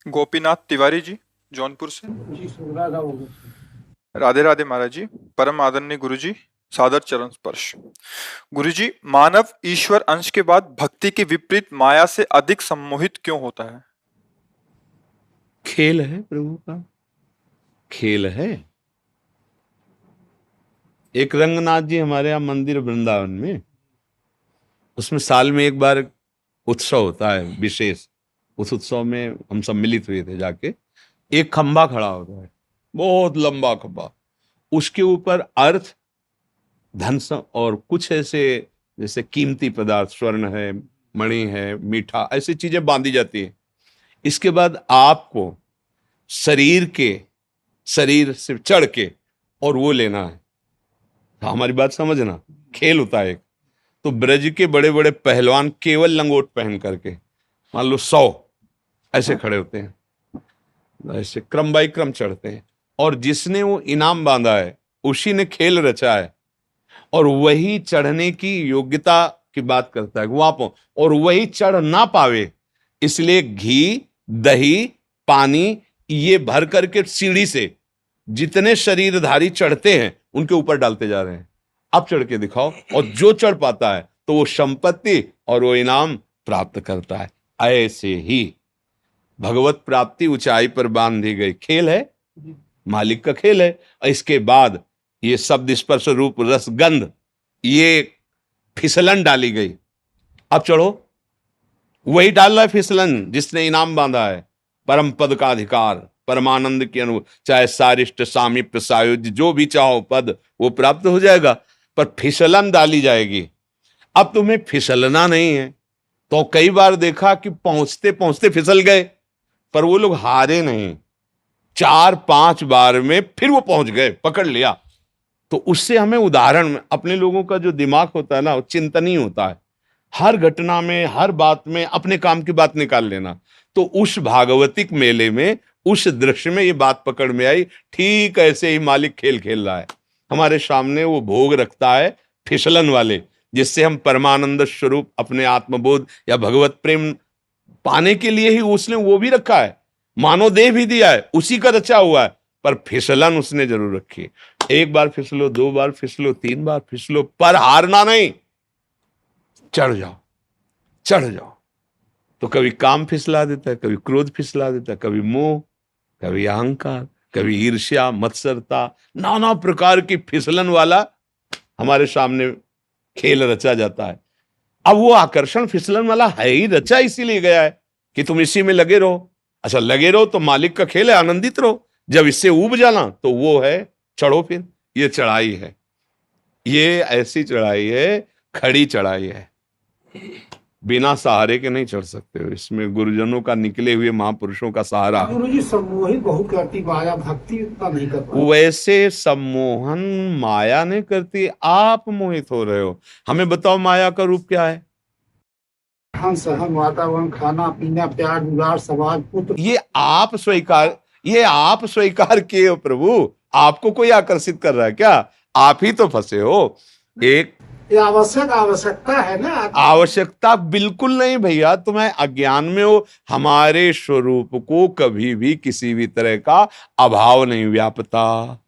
गोपीनाथ तिवारी जी, जौनपुर से। जी राधा बोलो। राधे राधे महाराज जी। परम आदरणीय गुरु जी, सादर चरण स्पर्श। गुरु जी, मानव ईश्वर अंश के बाद भक्ति के विपरीत माया से अधिक सम्मोहित क्यों होता है? खेल है प्रभु का, खेल है। एक रंगनाथ जी हमारे यहाँ मंदिर वृंदावन में, उसमें साल में एक बार उत्सव होता है विशेष। उस उत्सव में हम सब मिलित हुए थे जाके। एक खंभा खड़ा होता है, बहुत लंबा खंभा, उसके ऊपर अर्थ, धन और कुछ ऐसे जैसे कीमती पदार्थ, स्वर्ण है, मणि है, मीठा, ऐसी चीजें बांधी जाती है। इसके बाद आपको शरीर से चढ़ के और वो लेना है। हमारी बात समझना, खेल होता है एक। तो ब्रज के बड़े बड़े पहलवान केवल लंगोट पहन करके, मान लो 100 ऐसे खड़े होते हैं, ऐसे क्रम बाई क्रम चढ़ते हैं, और जिसने वो इनाम बांधा है उसी ने खेल रचा है, और वही चढ़ने की योग्यता की बात करता है वहां पर, और वही चढ़ ना पावे इसलिए घी, दही, पानी ये भर करके सीढ़ी से जितने शरीरधारी चढ़ते हैं उनके ऊपर डालते जा रहे हैं। अब चढ़ के दिखाओ, और जो चढ़ पाता है तो वो संपत्ति और वो इनाम प्राप्त करता है। ऐसे ही भगवत प्राप्ति ऊंचाई पर बांधी गई खेल है, मालिक का खेल है। इसके बाद ये शब्द, स्पर्श, रूप, रस, गंध, ये फिसलन डाली गई। अब चढ़ो, वही डाल रहा है फिसलन जिसने इनाम बांधा है, परम पद का अधिकार, परमानंद की अनुभव, चाहे सारिष्ट, सामीप्य, सायुज्य, जो भी चाहो पद वो प्राप्त हो जाएगा, पर फिसलन डाली जाएगी। अब तुम्हें फिसलना नहीं है, तो कई बार देखा कि पहुंचते पहुंचते फिसल गए, पर वो लोग हारे नहीं, 4-5 बार में फिर वो पहुंच गए, पकड़ लिया। तो उससे हमें उदाहरण, अपने लोगों का जो दिमाग होता है ना, वो चिंतनीय होता है। हर घटना में, हर बात में अपने काम की बात निकाल लेना। तो उस भागवतिक मेले में, उस दृश्य में ये बात पकड़ में आई। ठीक ऐसे ही मालिक खेल खेल रहा है हमारे सामने। वो भोग रखता है फिसलन वाले, जिससे हम परमानंद स्वरूप अपने आत्मबोध या भगवत प्रेम पाने के लिए ही उसने वो भी रखा है, मानव देह भी दिया है, उसी का रचा हुआ है, पर फिसलन उसने जरूर रखी। एक बार फिसलो, 2 बार फिसलो, 3 बार फिसलो, पर हारना नहीं, चढ़ जाओ, चढ़ जाओ। तो कभी काम फिसला देता है, कभी क्रोध फिसला देता है, कभी मोह, कभी अहंकार, कभी ईर्ष्या, मत्सरता, नाना प्रकार की फिसलन वाला हमारे सामने खेल रचा जाता है। अब वो आकर्षण फिसलन वाला है ही रचा, इसीलिए गया है कि तुम इसी में लगे रहो। अच्छा लगे रहो तो मालिक का खेल है, आनंदित रहो। जब इससे ऊब जाना तो वो है चढ़ो। फिर ये चढ़ाई है, ये ऐसी चढ़ाई है, खड़ी चढ़ाई है, बिना सहारे के नहीं चढ़ सकते हो। इसमें गुरुजनों का, निकले हुए महापुरुषों का सहारा। गुरु जी सम्मोहित बहुत करती माया, भक्ति उतना नहीं कर पाती। वैसे सम्मोहन माया नहीं करती, आप मोहित हो रहे हो। हमें बताओ माया का रूप क्या है? हम सहन, वातावरण, खाना पीना, प्यार, दुलार, समाज, पुत्र, ये आप स्वीकार किए हो प्रभु। आपको कोई आकर्षित कर रहा है क्या? आप ही तो फंसे हो। एक ये आवश्यकता है ना। आवश्यकता बिल्कुल नहीं भैया, तुम्हें अज्ञान में हो। हमारे स्वरूप को कभी भी किसी भी तरह का अभाव नहीं व्यापता।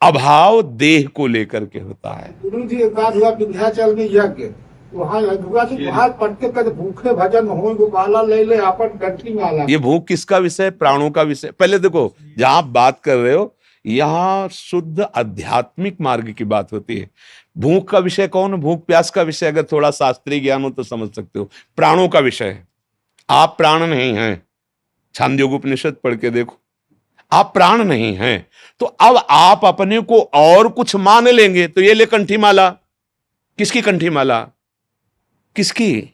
अभाव देह को लेकर के होता है। गुरु जी एक बात हुआ विंध्याचल में यज्ञ, वहाँ लड़ुआ जी बाहर पटके कर भूखे भजन हो, गोपाला ले ले अपन कंठी माला। ये भूख किसका विषय? प्राणों का विषय। पहले देखो, जहां आप बात कर रहे हो यहां शुद्ध आध्यात्मिक मार्ग की बात होती है। भूख का विषय कौन? भूख प्यास का विषय अगर थोड़ा शास्त्रीय ज्ञान हो तो समझ सकते हो। प्राणों का विषय है। आप प्राण नहीं हैं, छांदोग्य उपनिषद पढ़ के देखो, आप प्राण नहीं हैं। तो अब आप अपने को और कुछ मान लेंगे तो ये ले कंठी माला। किसकी कंठी माला? किसकी?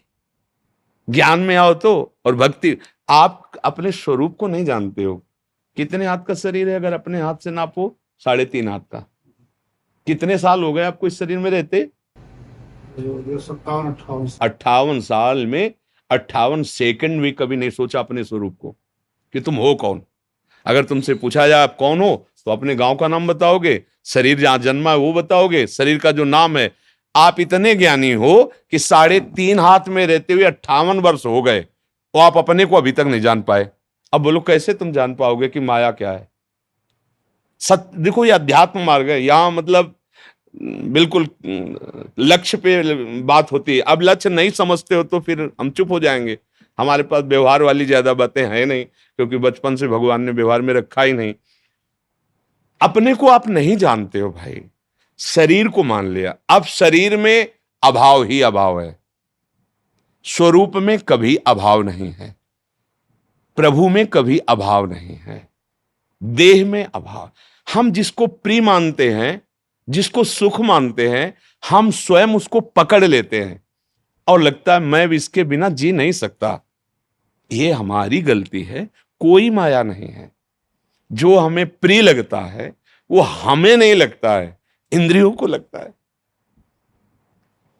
ज्ञान में आओ तो, और भक्ति। आप अपने स्वरूप को नहीं जानते हो। कितने हाथ का शरीर है? अगर अपने हाथ से नापो, 3.5 हाथ का। कितने साल हो गए आपको इस शरीर में रहते? 58 साल में 58 सेकंड भी कभी नहीं सोचा अपने स्वरूप को कि तुम हो कौन। अगर तुमसे पूछा जाए आप कौन हो, तो अपने गांव का नाम बताओगे, शरीर जहां जन्मा है वो बताओगे, शरीर का जो नाम है। आप इतने ज्ञानी हो कि 3.5 हाथ में रहते हुए 58 वर्ष हो गए, और आप अपने को अभी तक नहीं जान पाए। अब बोलो कैसे तुम जान पाओगे कि माया क्या है? सत्य देखो, ये अध्यात्म मार्ग है। यहाँ मतलब बिल्कुल लक्ष्य पे बात होती है। अब लक्ष्य नहीं समझते हो तो फिर हम चुप हो जाएंगे। हमारे पास व्यवहार वाली ज्यादा बातें हैं नहीं, क्योंकि बचपन से भगवान ने व्यवहार में रखा ही नहीं। अपने को आप नहीं जानते हो भाई, शरीर को मान लिया, अब शरीर में अभाव ही अभाव है, स्वरूप में कभी अभाव नहीं है, प्रभु में कभी अभाव नहीं है, देह में अभाव। हम जिसको प्रिय मानते हैं, जिसको सुख मानते हैं, हम स्वयं उसको पकड़ लेते हैं और लगता है मैं भी इसके बिना जी नहीं सकता। ये हमारी गलती है, कोई माया नहीं है। जो हमें प्रिय लगता है वो हमें नहीं लगता है, इंद्रियों को लगता है।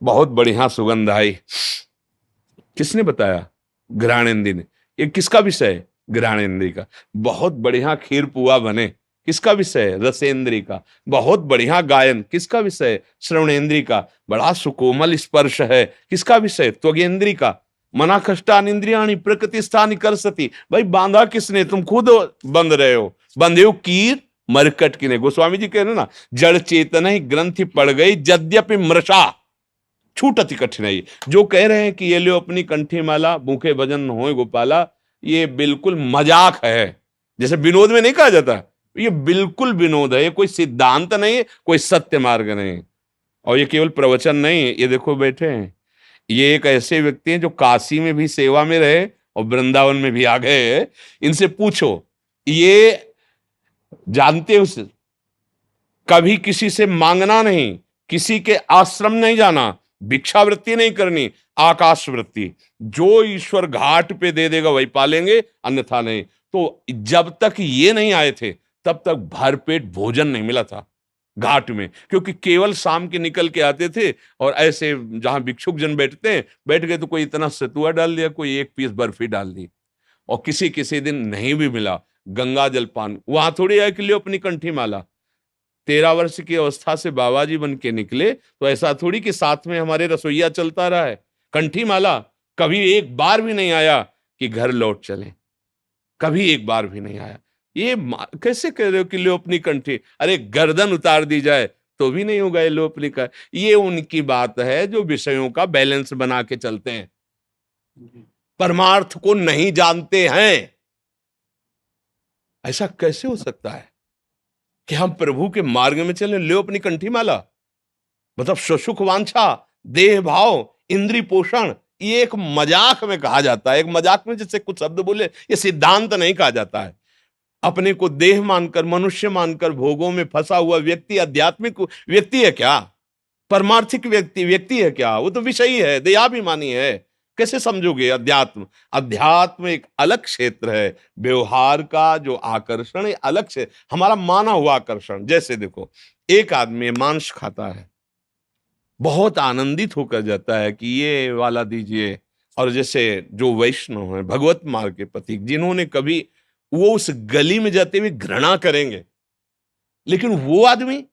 बहुत बढ़िया सुगंध आई, किसने बताया? घ्राणेन्द्री ने। ये किसका विषय है? घ्राणेन्द्री का। बहुत बढ़िया खीर पुआ बने, किसका विषय है? रसेंद्री का। बहुत बढ़िया गायन, किसका विषय है? श्रवणेन्द्री का। बड़ा सुकोमल स्पर्श है, किसका विषय? त्वगेन्द्री का। मना कष्टान इंद्रियाणी प्रकृति स्थानी कर सती। भाई बांधा किसने? तुम खुद बंध रहे हो। बंधे हो कीर मरकट किने। गोस्वामी जी कह रहे ना, जड़ चेतन ही ग्रंथि पड़ गई यद्यपि मृषा छूटति कठिनाई। जो कह रहे हैं कि ये लो अपनी कंठी माला, भूखे भजन होए गोपाला, ये बिल्कुल मजाक है। जैसे विनोद में नहीं कहा जाता, ये बिल्कुल विनोद है। ये कोई सिद्धांत नहीं है, कोई सत्य मार्ग नहीं। और ये केवल प्रवचन नहीं है। ये देखो बैठे हैं, ये एक ऐसे व्यक्ति हैं जो काशी में भी सेवा में रहे और वृंदावन में भी आ गए। इनसे पूछो, ये जानते हो कभी किसी से मांगना नहीं, किसी के आश्रम नहीं जाना, भिक्षावृत्ति नहीं करनी, आकाश वृत्ति। जो ईश्वर घाट पे दे देगा वही पालेंगे, अन्यथा नहीं। तो जब तक ये नहीं आए थे तब तक भरपेट भोजन नहीं मिला था घाट में, क्योंकि केवल शाम के निकल के आते थे और ऐसे जहां भिक्षुक जन बैठते हैं, बैठ गए तो कोई इतना सतुआ डाल दिया, कोई एक पीस बर्फी डाल दी। और किसी किसी दिन नहीं भी मिला, गंगा जल पान। वहां थोड़ी है कि लियो अपनी कंठी माला। 13 वर्ष की अवस्था से बाबा जी बन के निकले तो ऐसा थोड़ी कि साथ में हमारे रसोईया चलता रहा है। कंठी माला कभी एक बार भी नहीं आया कि घर लौट चले, कभी एक बार भी नहीं आया। ये कैसे कह रहे हो कि लो अपनी कंठी? अरे गर्दन उतार दी जाए तो भी नहीं होगा ये लो अपनी का। ये उनकी बात है जो विषयों का बैलेंस बना के चलते हैं, परमार्थ को नहीं जानते हैं। ऐसा कैसे हो सकता है कि हम प्रभु के मार्ग में चले? लो अपनी कंठी माला मतलब सुख वांछा, देह भाव, इंद्रिय पोषण, ये एक मजाक में कहा जाता है। एक मजाक में जैसे कुछ शब्द बोले, ये सिद्धांत नहीं कहा जाता है। अपने को देह मानकर, मनुष्य मानकर भोगों में फंसा हुआ व्यक्ति आध्यात्मिक व्यक्ति है क्या? परमार्थिक व्यक्ति है क्या? वो तो विषयी है, देहाभिमानी है। कैसे समझोगे? अध्यात्म, अध्यात्म एक अलग क्षेत्र है। व्यवहार का जो आकर्षण है अलग से, हमारा माना हुआ आकर्षण। जैसे देखो, एक आदमी मांस खाता है, बहुत आनंदित होकर जाता है कि ये वाला दीजिए। और जैसे जो वैष्णव है, भगवत मार्ग के प्रतीक, जिन्होंने कभी, वो उस गली में जाते हुए घृणा करेंगे, लेकिन वो आदमी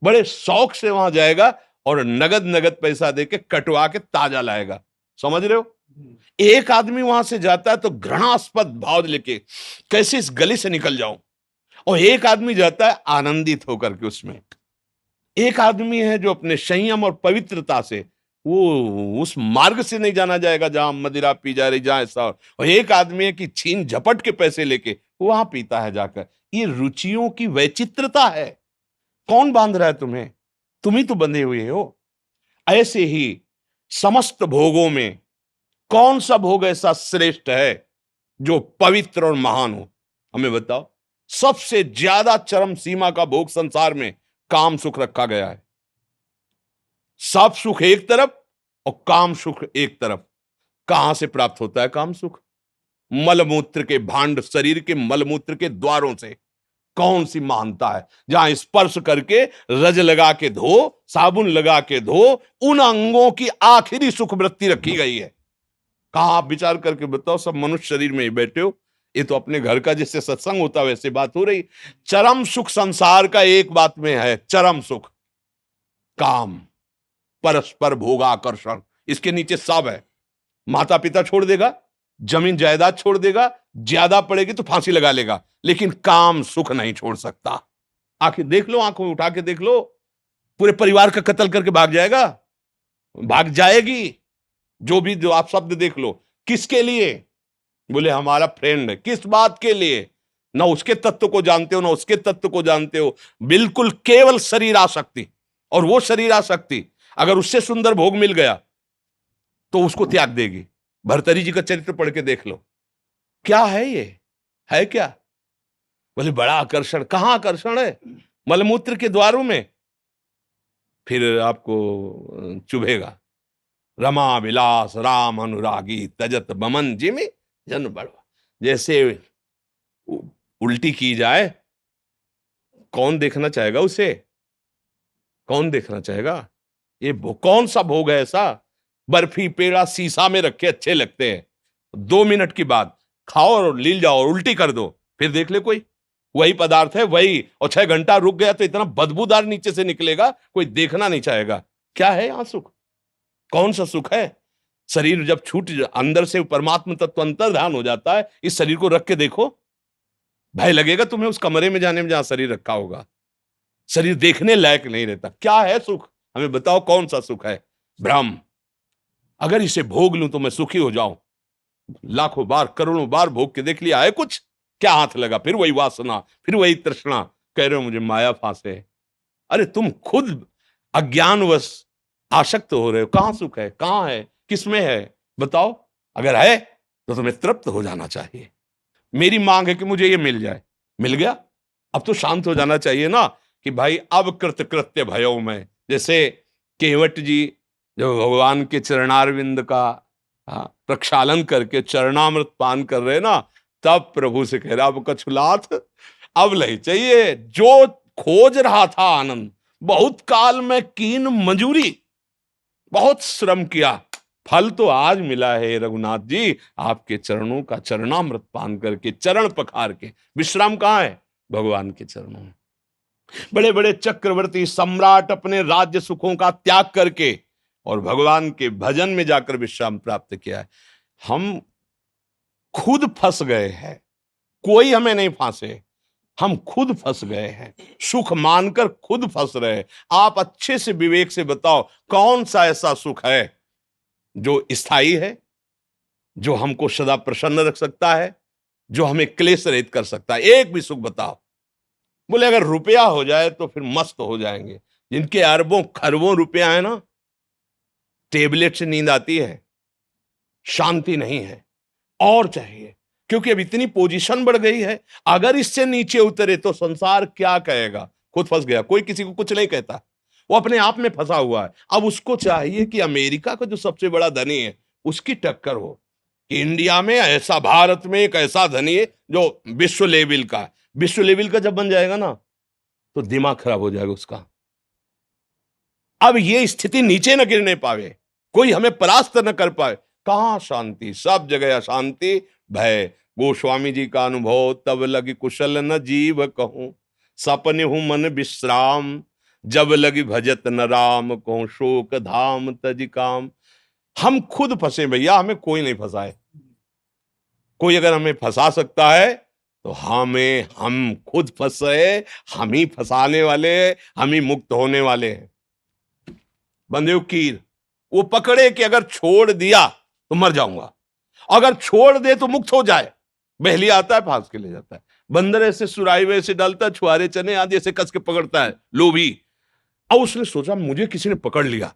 बड़े शौक से वहां जाएगा और नगद नगद पैसा देके कटवा के ताजा लाएगा। समझ रहे हो? एक आदमी वहां से जाता है तो घृणास्पद भाव लेके, कैसे इस गली से निकल जाऊं। और एक आदमी जाता है आनंदित होकर के उसमें। एक आदमी है जो अपने संयम और पवित्रता से, वो उस मार्ग से नहीं जाना जाएगा जहां मदिरा पी जा रही, जहां ऐसा। और एक आदमी है कि छीन झपट के पैसे लेके वहां पीता है जाकर। ये रुचियों की वैचित्रता है। कौन बांध रहा है तुम्हें? तुम ही तो बंधे हुए हो। ऐसे ही समस्त भोगों में कौन सा भोग ऐसा श्रेष्ठ है जो पवित्र और महान हो? हमें बताओ। सबसे ज्यादा चरम सीमा का भोग संसार में काम सुख रखा गया है। सब सुख एक तरफ और काम सुख एक तरफ। कहां से प्राप्त होता है काम सुख? मलमूत्र के भांड, शरीर के मलमूत्र के द्वारों से। कौन सी महानता है जहां स्पर्श करके रज लगा के धो, साबुन लगा के धो, उन अंगों की आखिरी सुख वृत्ति रखी गई है। कहां? आप विचार करके बताओ। सब मनुष्य शरीर में ही बैठे हो। ये तो अपने घर का जैसे सत्संग होता है वैसे बात हो रही। चरम सुख संसार का एक बात में है, चरम सुख काम, परस्पर भोगाकर्षण। इसके नीचे सब है। माता पिता छोड़ देगा, जमीन जायदाद छोड़ देगा, ज्यादा पड़ेगी तो फांसी लगा लेगा, लेकिन काम सुख नहीं छोड़ सकता। आखिर देख लो, आंखों में उठा के देख लो, पूरे परिवार का कत्ल करके भाग जाएगा, भाग जाएगी। जो आप शब्द देख लो, किसके लिए? बोले हमारा फ्रेंड है। किस बात के लिए? ना उसके तत्व को जानते हो, ना उसके तत्व को जानते हो, बिल्कुल केवल शरीर आसक्ति। और वो शरीर आसक्ति अगर उससे सुंदर भोग मिल गया तो उसको त्याग देगी। भर्तरी जी का चरित्र पढ़ के देख लो, क्या है ये, है क्या? बोले बड़ा आकर्षण। कहां आकर्षण है? मलमूत्र के द्वारों में। फिर आपको चुभेगा। रमा विलास राम अनुरागी तजत बमन जिमि जन बड़वा। जैसे उल्टी की जाए, कौन देखना चाहेगा उसे? कौन देखना चाहेगा? ये कौन सा भोग है ऐसा? बर्फी पेड़ा शीशा में रखे अच्छे लगते हैं, 2 मिनट के बाद खाओ और लील जाओ और उल्टी कर दो, फिर देख ले कोई। वही पदार्थ है वही, और 6 घंटा रुक गया तो इतना बदबूदार नीचे से निकलेगा, कोई देखना नहीं चाहेगा। क्या है यहां सुख? कौन सा सुख है? शरीर जब छूट अंदर से परमात्मा तत्व अंतर्धान हो जाता है, इस शरीर को रख के देखो, भय लगेगा तुम्हें उस कमरे में जाने में जहां शरीर रखा होगा। शरीर देखने लायक नहीं रहता। क्या है सुख? हमें बताओ कौन सा सुख है? भ्रम। अगर इसे भोग लूं तो मैं सुखी हो जाऊं। लाखों बार करोड़ों बार भोग के देख लिया है, कुछ क्या हाथ लगा? फिर वही वासना, फिर वही तृष्णा। कह रहे हो मुझे माया फांसे। अरे तुम खुद अज्ञानवश आसक्त हो रहे हो। कहां सुख है? कहां है? किसमें है? बताओ। अगर है तो तुम्हें तृप्त हो जाना चाहिए। मेरी मांग है कि मुझे ये मिल जाए। मिल गया, अब तो शांत हो जाना चाहिए ना कि भाई अब कृत्य भयो में। जैसे केवट जी जो भगवान के चरणारविंद का प्रक्षालन करके चरणामृत पान कर रहे ना, तब प्रभु से कह रहा अब कछुलाथ अब नहीं चाहिए। जो खोज रहा था आनंद, बहुत काल में कीन मंजूरी, बहुत श्रम किया, फल तो आज मिला है रघुनाथ जी। आपके चरणों का चरणामृत पान करके, चरण पखार के। विश्राम कहां है? भगवान के चरणों में। बड़े बड़े चक्रवर्ती सम्राट अपने राज्य सुखों का त्याग करके और भगवान के भजन में जाकर विश्राम प्राप्त किया है। हम खुद फंस गए हैं, कोई हमें नहीं फांसे, हम खुद फंस गए हैं। सुख मानकर खुद फंस रहे। आप अच्छे से विवेक से बताओ कौन सा ऐसा सुख है जो स्थायी है, जो हमको सदा प्रसन्न रख सकता है, जो हमें क्लेश रहित कर सकता है? एक भी सुख बताओ। बोले अगर रुपया हो जाए तो फिर मस्त हो जाएंगे। जिनके अरबों खरबों रुपया है ना, टेबलेट से नींद आती है, शांति नहीं है, और चाहिए। क्योंकि अब इतनी पोजीशन बढ़ गई है, अगर इससे नीचे उतरे तो संसार क्या कहेगा? खुद फंस गया, कोई किसी को कुछ नहीं कहता, वो अपने आप में फंसा हुआ है। अब उसको चाहिए कि अमेरिका का जो सबसे बड़ा धनी है उसकी टक्कर हो, कि इंडिया में ऐसा, भारत में एक ऐसा धनी है जो विश्व लेवल का है। विश्व लेवल का जब बन जाएगा ना तो दिमाग खराब हो जाएगा उसका। अब ये स्थिति नीचे न गिरने पावे, कोई हमें परास्त न कर पाए। कहां शांति? सब जगह अशांति, भय। गोस्वामी जी का अनुभव, तब लगी कुशल न जीव कहूं, सपने हूं मन विश्राम, जब लगी भजत न राम कहूं, शोक धाम तज काम। हम खुद फंसे भैया, हमें कोई नहीं फंसाए। कोई अगर हमें फंसा सकता है तो हम खुद फंसे, हम ही फंसाने वाले, हम ही मुक्त होने वाले हैं। बंदे कीर वो पकड़े कि अगर छोड़ दिया तो मर जाऊंगा, अगर छोड़ दे तो मुक्त हो जाए। बहली आता है, फांस के ले जाता है। बंदर ऐसे सुराई में ऐसे डालता है, छुआरे चने आदि ऐसे कस के पकड़ता है, लोभी। अब उसने सोचा मुझे किसी ने पकड़ लिया,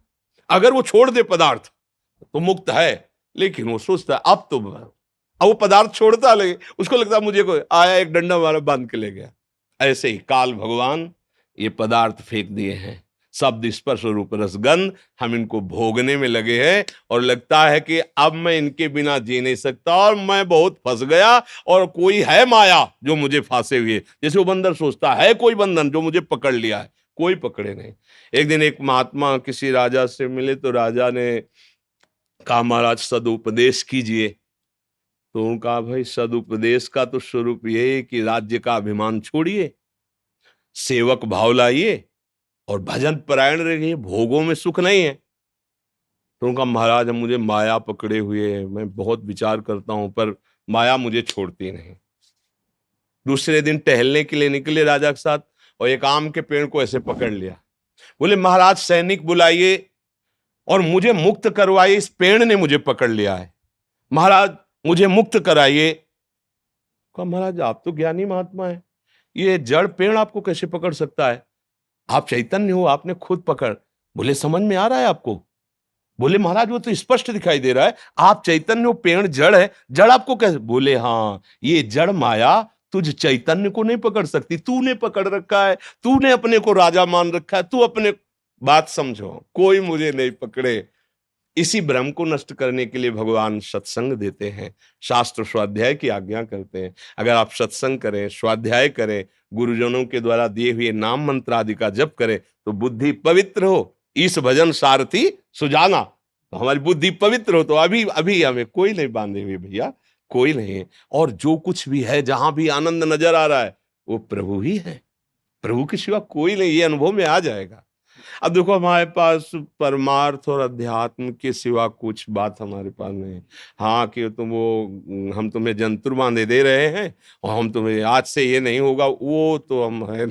अगर वो छोड़ दे पदार्थ तो मुक्त है। लेकिन वो सोचता है अब वो पदार्थ छोड़ता लगे, उसको लगता है मुझे कोई आया एक डंडा मारा बांध के ले गया। ऐसे ही काल भगवान ये पदार्थ फेंक दिए हैं, शब्द स्पर्श रूप रसगंध, हम इनको भोगने में लगे हैं और लगता है कि अब मैं इनके बिना जी नहीं सकता और मैं बहुत फंस गया और कोई है माया जो मुझे फांसे हुए। जैसे वो बंदर सोचता है कोई बंधन जो मुझे पकड़ लिया है, कोई पकड़े नहीं। एक दिन एक महात्मा किसी राजा से मिले तो राजा ने कहा महाराज सदुपदेश कीजिए। तो उन्होंने कहा भाई सदुपदेश का तो स्वरूप ये है कि राज्य का अभिमान छोड़िए, सेवक भाव लाइए और भजन परायण रहिए, भोगों में सुख नहीं है। तो उनका महाराज मुझे माया पकड़े हुए है, मैं बहुत विचार करता हूं पर माया मुझे छोड़ती नहीं। दूसरे दिन टहलने के लिए निकले राजा के साथ, और एक आम के पेड़ को ऐसे पकड़ लिया। बोले महाराज सैनिक बुलाइए और मुझे मुक्त करवाइए, इस पेड़ ने मुझे पकड़ लिया है, महाराज मुझे मुक्त कराइए। कहा महाराज आप तो ज्ञानी महात्मा है, ये जड़ पेड़ आपको कैसे पकड़ सकता है? आप चैतन्य हो, आपने खुद पकड़। बोले समझ में आ रहा है आपको? बोले महाराज वो तो स्पष्ट दिखाई दे रहा है, आप चैतन्य हो, पेड़ जड़ है, जड़ आपको कैसे? बोले हाँ, ये जड़ माया तुझ चैतन्य को नहीं पकड़ सकती, तूने पकड़ रखा है, तूने अपने को राजा मान रखा है, तू अपने। बात समझो, कोई मुझे नहीं पकड़े। इसी भ्रम को नष्ट करने के लिए भगवान सत्संग देते हैं, शास्त्र स्वाध्याय की आज्ञा करते हैं। अगर आप सत्संग करें, स्वाध्याय करें, गुरुजनों के द्वारा दिए हुए नाम मंत्र आदि का जप करें, तो बुद्धि पवित्र हो। इस भजन सारथी सुजाना, तो हमारी बुद्धि पवित्र हो, तो अभी अभी हमें कोई नहीं बांधे हुए भैया, कोई नहीं है। और जो कुछ भी है, जहां भी आनंद नजर आ रहा है, वो प्रभु ही है, प्रभु के सिवा कोई नहीं। ये अनुभव में आ जाएगा। अब देखो हमारे पास परमार्थ और अध्यात्म के सिवा कुछ बात हमारे पास नहीं। हाँ कि हम तुम्हें जंतुर बांधे दे रहे हैं और हम तुम्हें आज से ये नहीं होगा, वो तो हम है।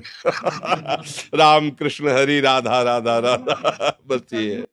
राम कृष्ण हरि राधा राधा राधा, बस ये है।